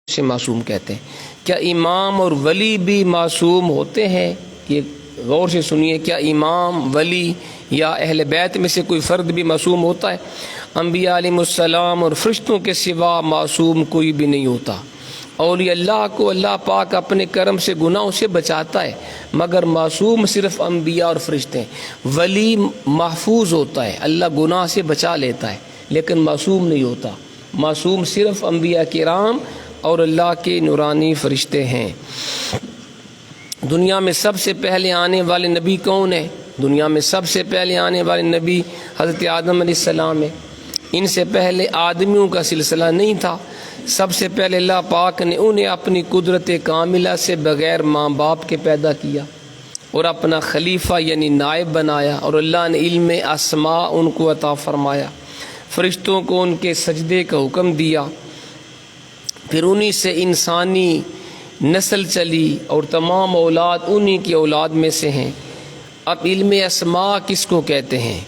سے معصوم کہتے ہیں۔ کیا امام اور ولی بھی معصوم ہوتے ہیں؟ یہ غور سے سنیے، کیا امام، ولی یا اہل بیت میں سے کوئی فرد بھی معصوم ہوتا ہے؟ انبیاء علیہ السلام اور فرشتوں کے سوا معصوم کوئی بھی نہیں ہوتا، اور یہ اللہ کو اللہ پاک اپنے کرم سے گناہوں سے بچاتا ہے، مگر معصوم صرف انبیاء اور فرشتے ہیں۔ ولی محفوظ ہوتا ہے، اللہ گناہ سے بچا لیتا ہے، لیکن معصوم نہیں ہوتا۔ معصوم صرف انبیاء کرام اور اللہ کے نورانی فرشتے ہیں۔ دنیا میں سب سے پہلے آنے والے نبی کون ہیں؟ دنیا میں سب سے پہلے آنے والے نبی حضرت آدم علیہ السلام ہیں۔ ان سے پہلے آدمیوں کا سلسلہ نہیں تھا۔ سب سے پہلے اللہ پاک نے انہیں اپنی قدرت کاملہ سے بغیر ماں باپ کے پیدا کیا اور اپنا خلیفہ یعنی نائب بنایا، اور اللہ نے علم اسماء ان کو عطا فرمایا، فرشتوں کو ان کے سجدے کا حکم دیا، پھر انہی سے انسانی نسل چلی اور تمام اولاد انہی کی اولاد میں سے ہیں۔ اب علم اسماء کس کو کہتے ہیں؟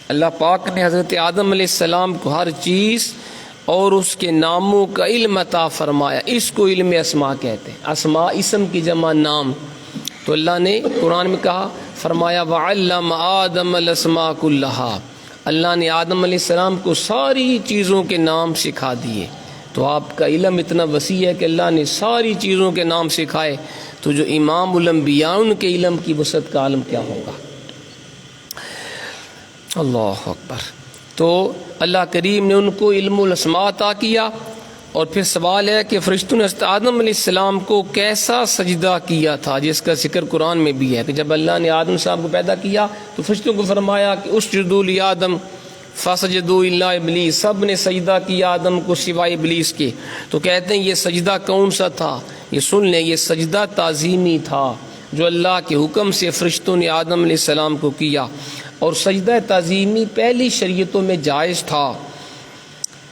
اللہ پاک نے حضرت آدم علیہ السلام کو ہر چیز اور اس کے ناموں کا علم عطا فرمایا، اس کو علم اسماء کہتے ہیں۔ اسماء اسم کی جمع نام، تو اللہ نے قرآن میں کہا، فرمایا وَعَلَّمَ آدَمَ الْأَسْمَاءَ كُلَّهَا، اللہ نے آدم علیہ السلام کو ساری چیزوں کے نام سکھا دیے۔ تو آپ کا علم اتنا وسیع ہے کہ اللہ نے ساری چیزوں کے نام سکھائے، تو جو امام الانبیاء ان کے علم کی وسعت کا عالم کیا ہوگا؟ اللہ اکبر۔ تو اللہ کریم نے ان کو علم الاسماء عطا کیا، اور پھر سوال ہے کہ فرشتوں نے حضرت آدم علیہ السلام کو کیسا سجدہ کیا تھا، جس کا ذکر قرآن میں بھی ہے کہ جب اللہ نے آدم صاحب کو پیدا کیا تو فرشتوں کو فرمایا کہ اسجدوا لآدم فسجدوا الا ابلیس، سب نے سجدہ کیا آدم کو سوائے ابلیس کے۔ تو کہتے ہیں یہ سجدہ کون سا تھا؟ یہ سن لیں، یہ سجدہ تعظیمی تھا جو اللہ کے حکم سے فرشتوں نے آدم علیہ السلام کو کیا، اور سجدہ تعظیمی پہلی شریعتوں میں جائز تھا،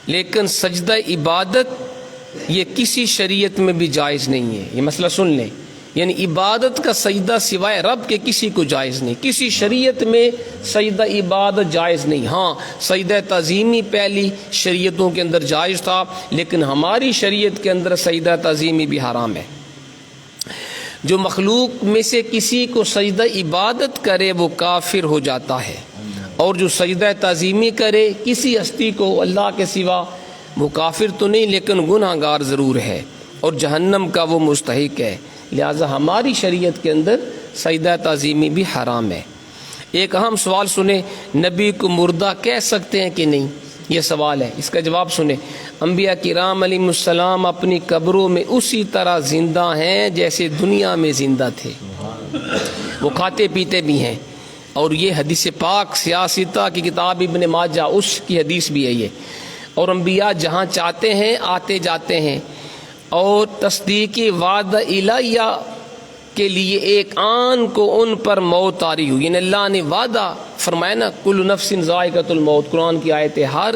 لیکن سجدہ عبادت یہ کسی شریعت میں بھی جائز نہیں ہے۔ یہ مسئلہ سن لیں، یعنی عبادت کا سجدہ سوائے رب کے کسی کو جائز نہیں، کسی شریعت میں سجدہ عبادت جائز نہیں۔ ہاں سجدہ تعظیمی پہلی شریعتوں کے اندر جائز تھا، لیکن ہماری شریعت کے اندر سجدہ تعظیمی بھی حرام ہے۔ جو مخلوق میں سے کسی کو سجدہ عبادت کرے وہ کافر ہو جاتا ہے، اور جو سجدہ تعظیمی کرے کسی ہستی کو اللہ کے سوا، وہ کافر تو نہیں لیکن گناہ گار ضرور ہے، اور جہنم کا وہ مستحق ہے۔ لہذا ہماری شریعت کے اندر سجدہ تعظیمی بھی حرام ہے۔ ایک اہم سوال سنیں، نبی کو مردہ کہہ سکتے ہیں کہ نہیں؟ یہ سوال ہے، اس کا جواب سنیں۔ انبیاء کرام علیہ السلام اپنی قبروں میں اسی طرح زندہ ہیں جیسے دنیا میں زندہ تھے، وہ کھاتے پیتے بھی ہیں، اور یہ حدیث پاک سیاستہ کی کتاب ابن ماجہ اس کی حدیث بھی ہے یہ۔ اور انبیاء جہاں چاہتے ہیں آتے جاتے ہیں، اور تصدیقی وعدہ الہیہ کے لیے ایک آن کو ان پر موت طاری ہوئی، یعنی اللہ نے وعدہ فرمایا نا کل نفس ذائقۃ الموت، قرآن کی آیت ہے، ہر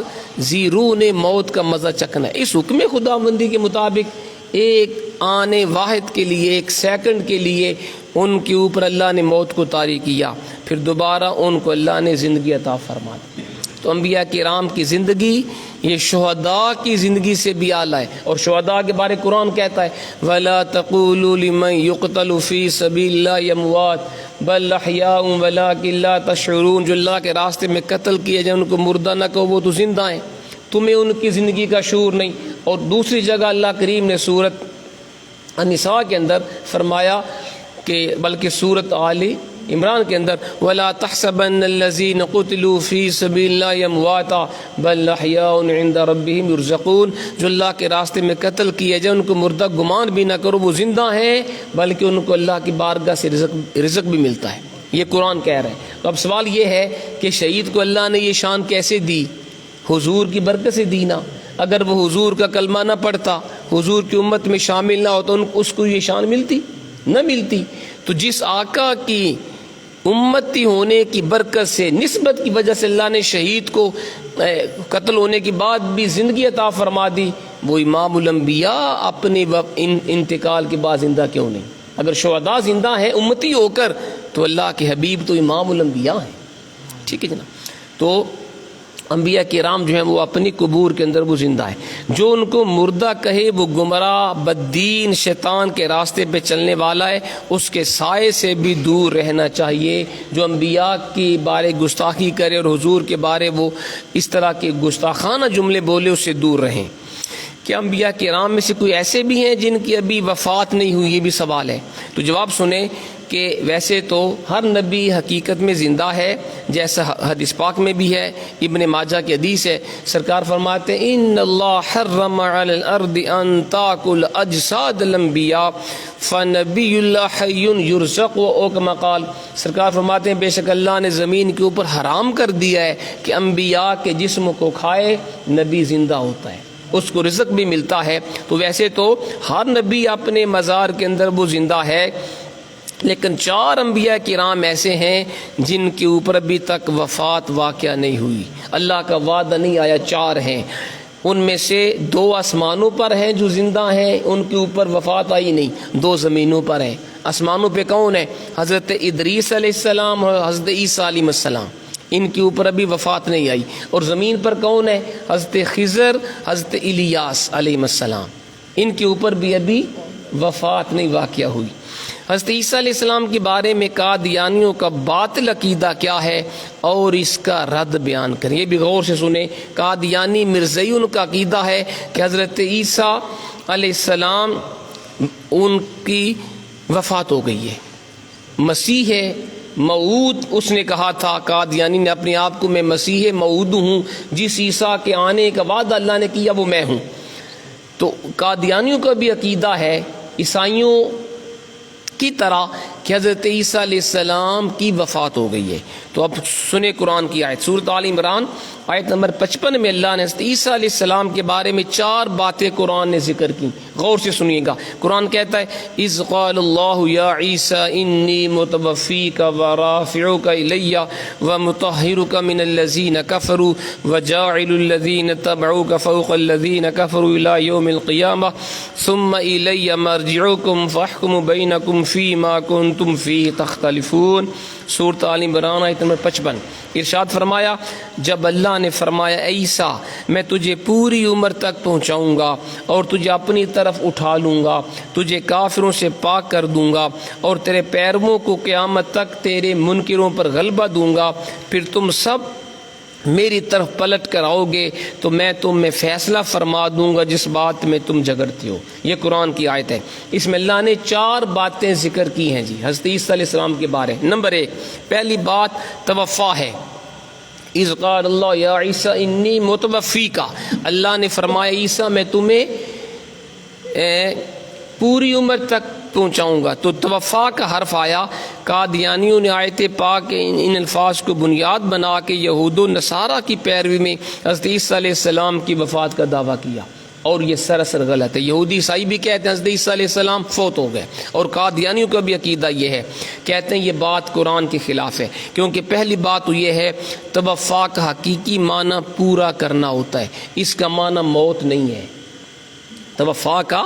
ذی روح نے موت کا مزہ چکھنا ہے۔ اس حکم خداوندی کے مطابق ایک آنے واحد کے لیے، ایک سیکنڈ کے لیے ان کے اوپر اللہ نے موت کو طاری کیا، پھر دوبارہ ان کو اللہ نے زندگی عطا فرما دی۔ تو انبیاء کرام کی زندگی یہ شہداء کی زندگی سے بھی اعلیٰ ہے، اور شہداء کے بارے قرآن کہتا ہے وَلَا تَقُولُوا لِمَنْ يُقْتَلُ فِي سَبِيلِ اللَّهِ أَمْوَاتٌ بَلْ أَحْيَاءٌ وَلَٰكِن لَا تَشْعُرُونَ، جو اللہ کے راستے میں قتل کیے جائیں ان کو مردہ نہ کہو، وہ تو زندہ ہیں، تمہیں ان کی زندگی کا شعور نہیں۔ اور دوسری جگہ اللہ کریم نے سورۃ النساء کے اندر فرمایا کہ بلکہ سورۃ آل عمران کے اندر وَلَا تَحْسَبَنَّ الَّذِينَ قُتِلُوا فِي سَبِيلِ اللَّهِ أَمْوَاتًا بَلْ أَحْيَاءٌ عِندَ رَبِّهِمْ يُرْزَقُونَ، جو اللہ کے راستے میں قتل کیے جائیں ان کو مردہ گمان بھی نہ کرو، وہ زندہ ہیں، بلکہ ان کو اللہ کی بارگاہ سے رزق بھی ملتا ہے۔ یہ قرآن کہہ رہا ہے۔ تو اب سوال یہ ہے کہ شہید کو اللہ نے یہ شان کیسے دی؟ حضور کی برکت سے دی نا۔ اگر وہ حضور کا کلمہ نہ پڑھتا، حضور کی امت میں شامل نہ ہوتا، اس کو یہ شان ملتی نہ ملتی۔ تو جس آقا کی امتی ہونے کی برکت سے، نسبت کی وجہ سے اللہ نے شہید کو قتل ہونے کے بعد بھی زندگی عطا فرما دی، وہ امام الانبیاء اپنے انتقال کے بعد زندہ کیوں نہیں؟ اگر شہداء زندہ ہیں امتی ہو کر، تو اللہ کے حبیب تو امام الانبیاء ہیں۔ ٹھیک ہے جناب۔ تو انبیاء کرام جو ہیں وہ اپنی قبور کے اندر وہ زندہ ہے. جو ان کو مردہ کہے وہ گمراہ بددین شیطان کے راستے پہ چلنے والا ہے. اس کے سائے سے بھی دور رہنا چاہیے. جو انبیاء کی بارے گستاخی کرے اور حضور کے بارے وہ اس طرح کے گستاخانہ جملے بولے اس سے دور رہیں. کہ انبیاء کرام میں سے کوئی ایسے بھی ہیں جن کی ابھی وفات نہیں ہوئی؟ یہ بھی سوال ہے. تو جواب سنیں کہ ویسے تو ہر نبی حقیقت میں زندہ ہے، جیسا حدیث پاک میں بھی ہے. ابن ماجہ کی حدیث ہے، سرکار فرماتے ہیں ان اللہ حرم علی الارض ان تاکل اجساد الانبیاء فنبی اللہ حی یرزق او کما قال. سرکار فرماتے ہیں بے شک اللہ نے زمین کے اوپر حرام کر دیا ہے کہ انبیاء کے جسم کو کھائے، نبی زندہ ہوتا ہے، اس کو رزق بھی ملتا ہے. تو ویسے تو ہر نبی اپنے مزار کے اندر وہ زندہ ہے، لیکن 4 انبیاء کرام ایسے ہیں جن کے اوپر ابھی تک وفات واقعہ نہیں ہوئی، اللہ کا وعدہ نہیں آیا. 4 ہیں، ان میں سے 2 آسمانوں پر ہیں جو زندہ ہیں، ان کے اوپر وفات آئی نہیں. 2 زمینوں پر ہیں. آسمانوں پہ کون ہے؟ حضرت ادریس علیہ السلام اور حضرت عیسیٰ علیہ السلام، ان کے اوپر ابھی وفات نہیں آئی. اور زمین پر کون ہے؟ حضرت خضر، حضرت الیاس علیہ السلام، ان کے اوپر بھی ابھی وفات نہیں واقعہ ہوئی. حضرت عیسیٰ علیہ السلام کے بارے میں قادیانیوں کا باطل عقیدہ کیا ہے اور اس کا رد بیان کریں. یہ بھی غور سے سنیں. قادیانی مرزائیوں کا عقیدہ ہے کہ حضرت عیسیٰ علیہ السلام ان کی وفات ہو گئی ہے، مسیح ہے موعود. اس نے کہا تھا، قادیانی نے اپنے آپ کو، میں مسیح موعود ہوں، جس عیسیٰ کے آنے کا وعدہ اللہ نے کیا وہ میں ہوں. تو قادیانیوں کا بھی عقیدہ ہے عیسائیوں کی طرح کہ حضرت عیسیٰ علیہ السلام کی وفات ہو گئی ہے. تو اب سنیں قرآن کی آیت، سورۃ آل عمران آیت نمبر 55 میں اللہ نے حضرت عیسیٰ علیہ السلام کے بارے میں 4 باتیں قرآن نے ذکر کی. غور سے سنیے گا. قرآن کہتا ہے اذ قال اللہ یا عیسیٰ انی متوفیک ورافعک الی ومطہرک من الذین کفروا وجاعل الذین تبعوک فوق الذین کفروا الی یوم القیامہ ثم الی مرجعکم فاحکم بینکم فیما کنتم فیہ تختلفون. سورۃ آل عمران آیت نمبر 55. ارشاد فرمایا جب اللہ نے فرمایا اے عیسیٰ میں تجھے پوری عمر تک پہنچاؤں گا اور تجھے اپنی طرف اٹھا لوں گا، تجھے کافروں سے پاک کر دوں گا اور تیرے پیرووں کو قیامت تک تیرے منکروں پر غلبہ دوں گا، پھر تم سب میری طرف پلٹ کر آؤ گے تو میں تم میں فیصلہ فرما دوں گا جس بات میں تم جھگڑتے ہو. یہ قرآن کی آیت ہے. اس میں اللہ نے 4 باتیں ذکر کی ہیں جی حضرت عیسیٰ علیہ السلام کے بارے. نمبر 1، پہلی بات توفا ہے. اذ قال اللہ یا عیسیٰ انی متوفیک، اللہ نے فرمایا عیسیٰ میں تمہیں پوری عمر تک پہنچاؤں گا. تو توفا کا حرف آیا. قادیانیوں نے آیت پاک ان الفاظ کو بنیاد بنا کے یہود و نصارہ کی پیروی میں حضرت عیسیٰ علیہ السلام کی وفات کا دعویٰ کیا، اور یہ سراسر غلط ہے. یہودی عیسائی بھی کہتے ہیں حضرت عیسیٰ علیہ السلام فوت ہو گئے، اور قادیانیوں کا بھی عقیدہ یہ ہے. کہتے ہیں یہ بات قرآن کے خلاف ہے، کیونکہ پہلی بات تو یہ ہے توفا کا حقیقی معنی پورا کرنا ہوتا ہے، اس کا معنی موت نہیں ہے. توفا کا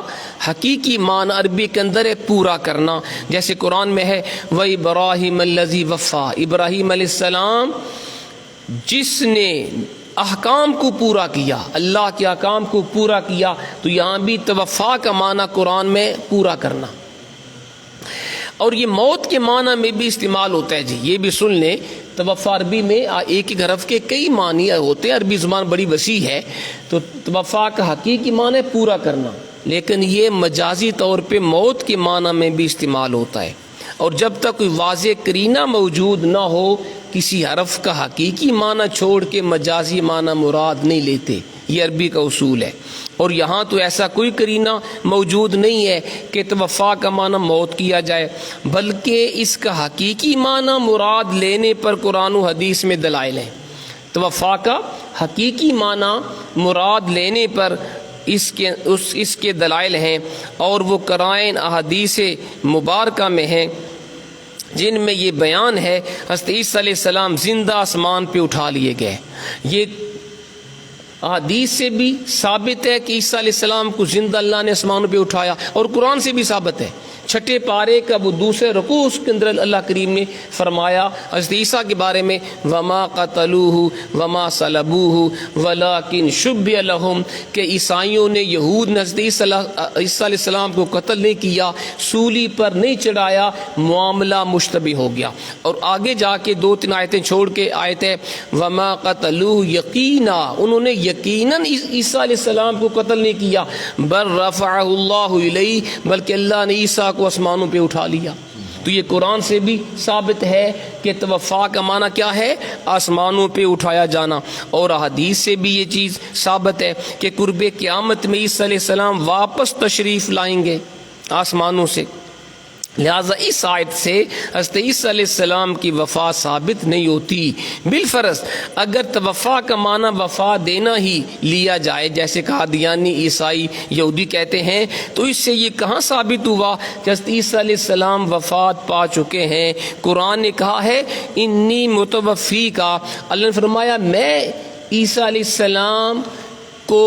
حقیقی معنی عربی کے اندر ہے پورا کرنا. جیسے قرآن میں ہے وَإِبْرَاهِيمَ الَّذِي وَفَّى، ابراہیم علیہ السلام جس نے احکام کو پورا کیا، اللہ کے احکام کو پورا کیا. تو یہاں بھی توفا کا معنی قرآن میں پورا کرنا، اور یہ موت کے معنی میں بھی استعمال ہوتا ہے جی. یہ بھی سن لیں، توفا عربی میں ایک ہی حرف کے کئی معنی ہوتے ہیں. عربی زبان بڑی وسیع ہے. تو توفا کا حقیقی معنی پورا کرنا، لیکن یہ مجازی طور پہ موت کے معنی میں بھی استعمال ہوتا ہے. اور جب تک کوئی واضح قرینہ موجود نہ ہو کسی حرف کا حقیقی معنی چھوڑ کے مجازی معنی مراد نہیں لیتے. یہ عربی کا اصول ہے. اور یہاں تو ایسا کوئی قرینہ موجود نہیں ہے کہ توفا کا معنی موت کیا جائے، بلکہ اس کا حقیقی معنی مراد لینے پر قرآن و حدیث میں دلائل ہیں. توفا کا حقیقی معنی مراد لینے پر اس کے دلائل ہیں، اور وہ قرائن احادیث مبارکہ میں ہیں جن میں یہ بیان ہے حضرت عیسیٰ علیہ السلام زندہ آسمان پہ اٹھا لیے گئے. یہ حدیث سے بھی ثابت ہے کہ عیسیٰ علیہ السلام کو زندہ اللہ نے آسمانوں پہ اٹھایا، اور قرآن سے بھی ثابت ہے. چھٹے پارے کا وہ دوسرے رکوع اس کے اندر اللہ کریم نے فرمایا حضرت عیسیٰ کے بارے میں وما قتلوہ وما صلبوہ ولکن شبہ لہم کہ عیسائیوں نے یہود نے حضرت عیسیٰ علیہ السلام کو قتل نہیں کیا، سولی پر نہیں چڑھایا، معاملہ مشتبہ ہو گیا۔ اور آگے جا کے 2-3 آیتیں چھوڑ کے آیت ہے وما قتلوہ یقینا، انہوں نے یقیناً عیسیٰ علیہ السلام کو قتل نہیں کیا، بل رفعہ اللہ الیہ، بلکہ اللہ نے عیسیٰ کو آسمانوں پہ اٹھا لیا۔ تو یہ قرآن سے بھی ثابت ہے کہ توفا کا معنی کیا ہے؟ آسمانوں پہ اٹھایا جانا، اور حدیث سے بھی یہ چیز ثابت ہے کہ قرب قیامت میں عیسیٰ علیہ السلام واپس تشریف لائیں گے آسمانوں سے۔ لہٰذا اس آیت سے حضرت عیسیٰ علیہ السلام کی وفات ثابت نہیں ہوتی۔ بالفرض اگر توفا کا معنی وفات دینا ہی لیا جائے، جیسے قادیانی، عیسائی، یہودی کہتے ہیں، تو اس سے یہ کہاں ثابت ہوا کہ حضرت عیسیٰ علیہ السلام وفات پا چکے ہیں؟ قرآن نے کہا ہے انی متوفی کا، اللہ نے فرمایا میں عیسیٰ علیہ السلام کو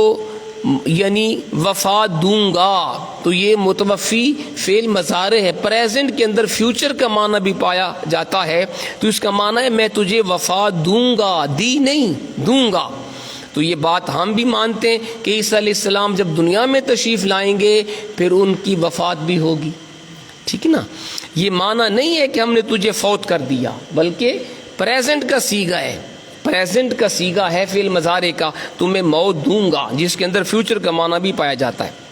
یعنی وفات دوں گا۔ تو یہ متوفی فعل مضارع ہے، پریزنٹ کے اندر فیوچر کا معنی بھی پایا جاتا ہے، تو اس کا معنی ہے میں تجھے وفات دوں گا، دی نہیں، دوں گا۔ تو یہ بات ہم بھی مانتے ہیں کہ عیسیٰ علیہ السلام جب دنیا میں تشریف لائیں گے پھر ان کی وفات بھی ہوگی، ٹھیک ہے نا۔ یہ معنی نہیں ہے کہ ہم نے تجھے فوت کر دیا، بلکہ پریزنٹ کا صیغہ ہے، پریزنٹ کا صیغہ ہے فعل مضارع کا، تمہیں موت دوں گا، جس کے اندر فیوچر کا معنی بھی پایا جاتا ہے۔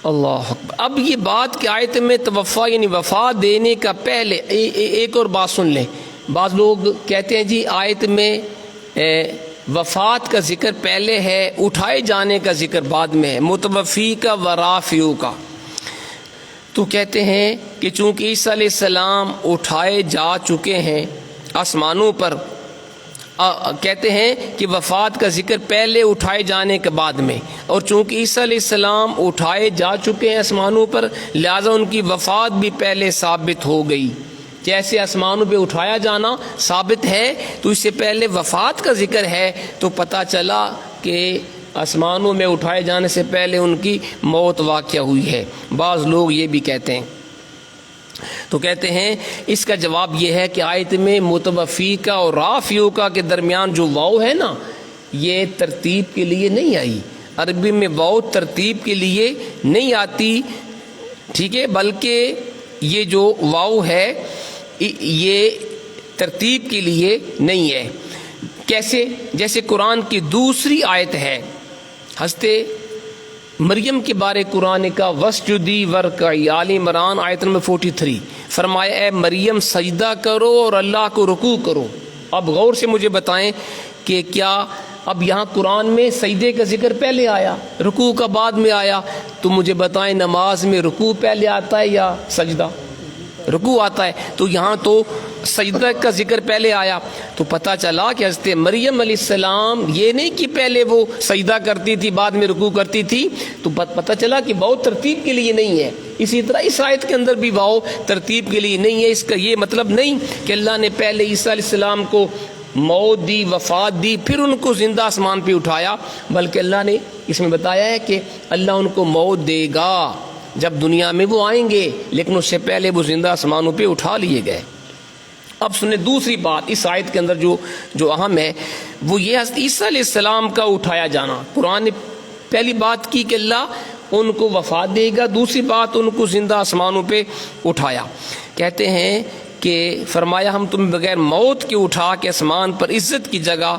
اللہ اکبر۔ اب یہ بات کہ آیت میں توفا یعنی وفات دینے کا پہلے ایک اور بات سن لیں۔ بعض لوگ کہتے ہیں جی آیت میں وفات کا ذکر پہلے ہے، اٹھائے جانے کا ذکر بعد میں ہے، متوفی کا ورافیو کا۔ تو کہتے ہیں کہ چونکہ عیسیٰ علیہ السلام اٹھائے جا چکے ہیں آسمانوں پر، کہتے ہیں کہ وفات کا ذکر پہلے اٹھائے جانے کے بعد میں، اور چونکہ عیسیٰ علیہ السلام اٹھائے جا چکے ہیں آسمانوں پر، لہذا ان کی وفات بھی پہلے ثابت ہو گئی۔ جیسے آسمانوں پہ اٹھایا جانا ثابت ہے تو اس سے پہلے وفات کا ذکر ہے، تو پتہ چلا کہ آسمانوں میں اٹھائے جانے سے پہلے ان کی موت واقع ہوئی ہے۔ بعض لوگ یہ بھی کہتے ہیں، تو کہتے ہیں اس کا جواب یہ ہے کہ آیت میں متوفی کا اور رافیو کا کے درمیان جو واو ہے نا، یہ ترتیب کے لیے نہیں آئی۔ عربی میں واو ترتیب کے لیے نہیں آتی، ٹھیک ہے، بلکہ یہ جو واو ہے یہ ترتیب کے لیے نہیں ہے۔ کیسے؟ جیسے قرآن کی دوسری آیت ہے حضرت مریم کے بارے قرآن کا وسجدی ورکعی، آل عمران آیت نمبر 43، فرمایا اے مریم سجدہ کرو اور اللہ کو رکوع کرو۔ اب غور سے مجھے بتائیں کہ کیا اب یہاں قرآن میں سجدے کا ذکر پہلے آیا، رکوع کا بعد میں آیا؟ تو مجھے بتائیں نماز میں رکوع پہلے آتا ہے یا سجدہ؟ رکوع آتا ہے، تو یہاں تو سجدہ کا ذکر پہلے آیا۔ تو پتہ چلا کہ حضرت مریم علیہ السلام یہ نہیں کہ پہلے وہ سجدہ کرتی تھی بعد میں رکوع کرتی تھی، تو پتہ چلا کہ واو ترتیب کے لیے نہیں ہے۔ اسی طرح اس آیت کے اندر بھی واو ترتیب کے لیے نہیں ہے۔ اس کا یہ مطلب نہیں کہ اللہ نے پہلے عیسیٰ علیہ السلام کو موت دی، وفات دی، پھر ان کو زندہ آسمان پہ اٹھایا، بلکہ اللہ نے اس میں بتایا ہے کہ اللہ ان کو موت دے گا جب دنیا میں وہ آئیں گے، لیکن اس سے پہلے وہ زندہ آسمانوں پہ اٹھا لیے گئے۔ اب سنیں دوسری بات اس آیت کے اندر جو اہم ہے، وہ یہ حضرت عیسیٰ علیہ السلام کا اٹھایا جانا۔ قرآن نے پہلی بات کی کہ اللہ ان کو وفات دے گا، دوسری بات ان کو زندہ آسمانوں پہ اٹھایا۔ کہتے ہیں کہ فرمایا ہم تمہیں بغیر موت کے اٹھا کے آسمان پر عزت کی جگہ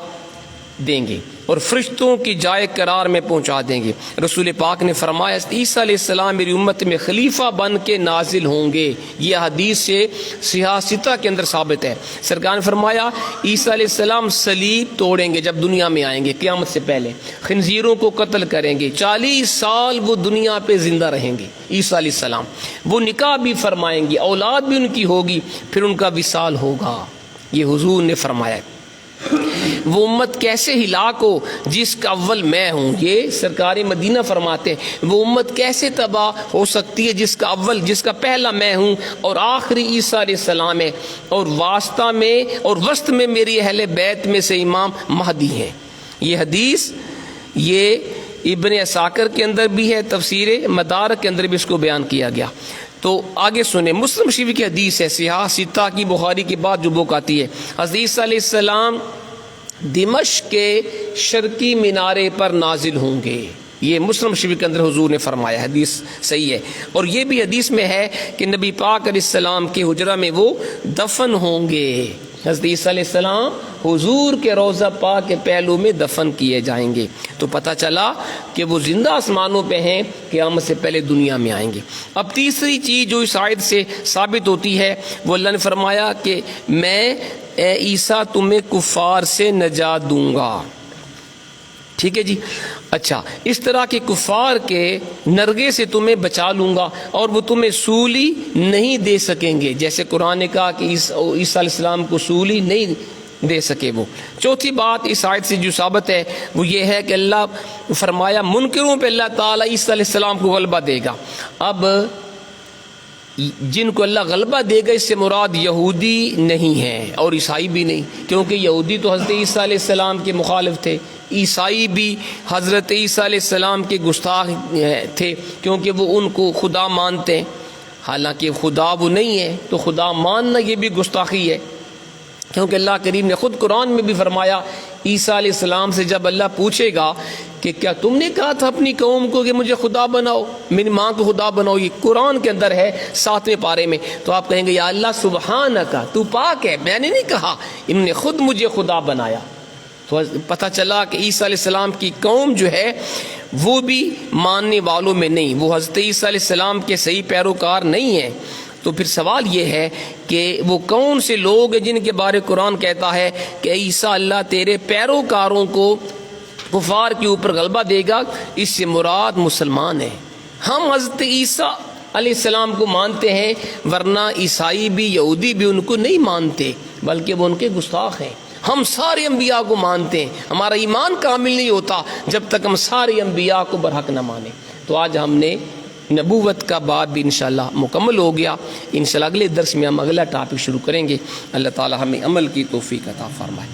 دیں گے اور فرشتوں کی جائے قرار میں پہنچا دیں گے۔ رسول پاک نے فرمایا عیسیٰ علیہ السلام میری امت میں خلیفہ بن کے نازل ہوں گے، یہ حدیث سے صحیح ستہ کے اندر ثابت ہے۔ سرکار نے فرمایا عیسیٰ علیہ السلام صلیب توڑیں گے جب دنیا میں آئیں گے، قیامت سے پہلے خنزیروں کو قتل کریں گے، 40 سال وہ دنیا پہ زندہ رہیں گے عیسیٰ علیہ السلام، وہ نکاح بھی فرمائیں گے، اولاد بھی ان کی ہوگی، پھر ان کا وصال ہوگا، یہ حضور نے فرمایا۔ وہ امت کیسے ہلاک ہو جس کا اول میں ہوں، یہ سرکار مدینہ فرماتے ہیں، وہ امت کیسے تباہ ہو سکتی ہے جس کا پہلا میں ہوں اور آخری عیسیٰ علیہ السلام ہے، اور واسطہ میں اور وسط میں میری اہل بیت میں سے امام مہدی ہیں۔ یہ حدیث یہ ابن اساکر کے اندر بھی ہے، تفسیر مدارک کے اندر بھی اس کو بیان کیا گیا۔ تو آگے سنیں، مسلم شریف کی حدیث ہے، صحاح ستہ کی، بخاری کے بعد جو بک آتی ہے، حضرت عیسیٰ علیہ السلام دمشق کے شرقی مینارے پر نازل ہوں گے۔ یہ مسلم شریف کے اندر حضور نے فرمایا، حدیث صحیح ہے۔ اور یہ بھی حدیث میں ہے کہ نبی پاک علیہ السلام کے حجرہ میں وہ دفن ہوں گے۔ حضرت عیسیٰ علیہ السلام حضور کے روضہ پاک کے پہلو میں دفن کیے جائیں گے۔ تو پتہ چلا کہ وہ زندہ آسمانوں پہ ہیں، قیامت سے پہلے دنیا میں آئیں گے۔ اب تیسری چیز جو اس آیت سے ثابت ہوتی ہے، وہ اللہ نے فرمایا کہ میں اے عیسیٰ تمہیں کفار سے نجات دوں گا۔ ٹھیک ہے جی، اچھا، اس طرح کے کفار کے نرغے سے تمہیں بچا لوں گا، اور وہ تمہیں سولی نہیں دے سکیں گے، جیسے قرآن نے کہا کہ عیسیٰ علیہ السلام کو سولی نہیں دے سکے وہ۔ چوتھی بات اس آیت سے جو ثابت ہے وہ یہ ہے کہ اللہ فرمایا منکروں پہ اللہ تعالیٰ عیسیٰ علیہ السلام کو غلبہ دے گا۔ اب جن کو اللہ غلبہ دے گا، اس سے مراد یہودی نہیں ہے اور عیسائی بھی نہیں، کیونکہ یہودی تو حضرت عیسیٰ علیہ السلام کے مخالف تھے، عیسائی بھی حضرت عیسیٰ علیہ السلام کے گستاخ تھے، کیونکہ وہ ان کو خدا مانتے ہیں، حالانکہ خدا وہ نہیں ہے، تو خدا ماننا یہ بھی گستاخی ہے، کیونکہ اللہ کریم نے خود قرآن میں بھی فرمایا عیسیٰ علیہ السلام سے جب اللہ پوچھے گا کہ کیا تم نے کہا تھا اپنی قوم کو کہ مجھے خدا بناؤ، میری ماں کو خدا بناؤ، یہ قرآن کے اندر ہے 7ویں پارے میں، تو آپ کہیں گے یا اللہ سبحانک، تو پاک ہے، میں نے نہیں کہا، انہوں نے خود مجھے خدا بنایا۔ تو پتہ چلا کہ عیسیٰ علیہ السلام کی قوم جو ہے وہ بھی ماننے والوں میں نہیں، وہ حضرت عیسیٰ علیہ السلام کے صحیح پیروکار نہیں ہیں۔ تو پھر سوال یہ ہے کہ وہ کون سے لوگ ہیں جن کے بارے قرآن کہتا ہے کہ عیسیٰ اللہ تیرے پیروکاروں کو کفار کے اوپر غلبہ دے گا؟ اس سے مراد مسلمان ہیں۔ ہم حضرت عیسیٰ علیہ السلام کو مانتے ہیں، ورنہ عیسائی بھی یہودی بھی ان کو نہیں مانتے، بلکہ وہ ان کے گستاخ ہیں۔ ہم سارے انبیاء کو مانتے ہیں، ہمارا ایمان کامل نہیں ہوتا جب تک ہم سارے انبیاء کو برحق نہ مانیں۔ تو آج ہم نے نبوت کا باب بھی انشاءاللہ مکمل ہو گیا۔ انشاءاللہ اگلے درس میں ہم اگلا ٹاپک شروع کریں گے۔ اللہ تعالی ہمیں عمل کی توفیق عطا فرمائے۔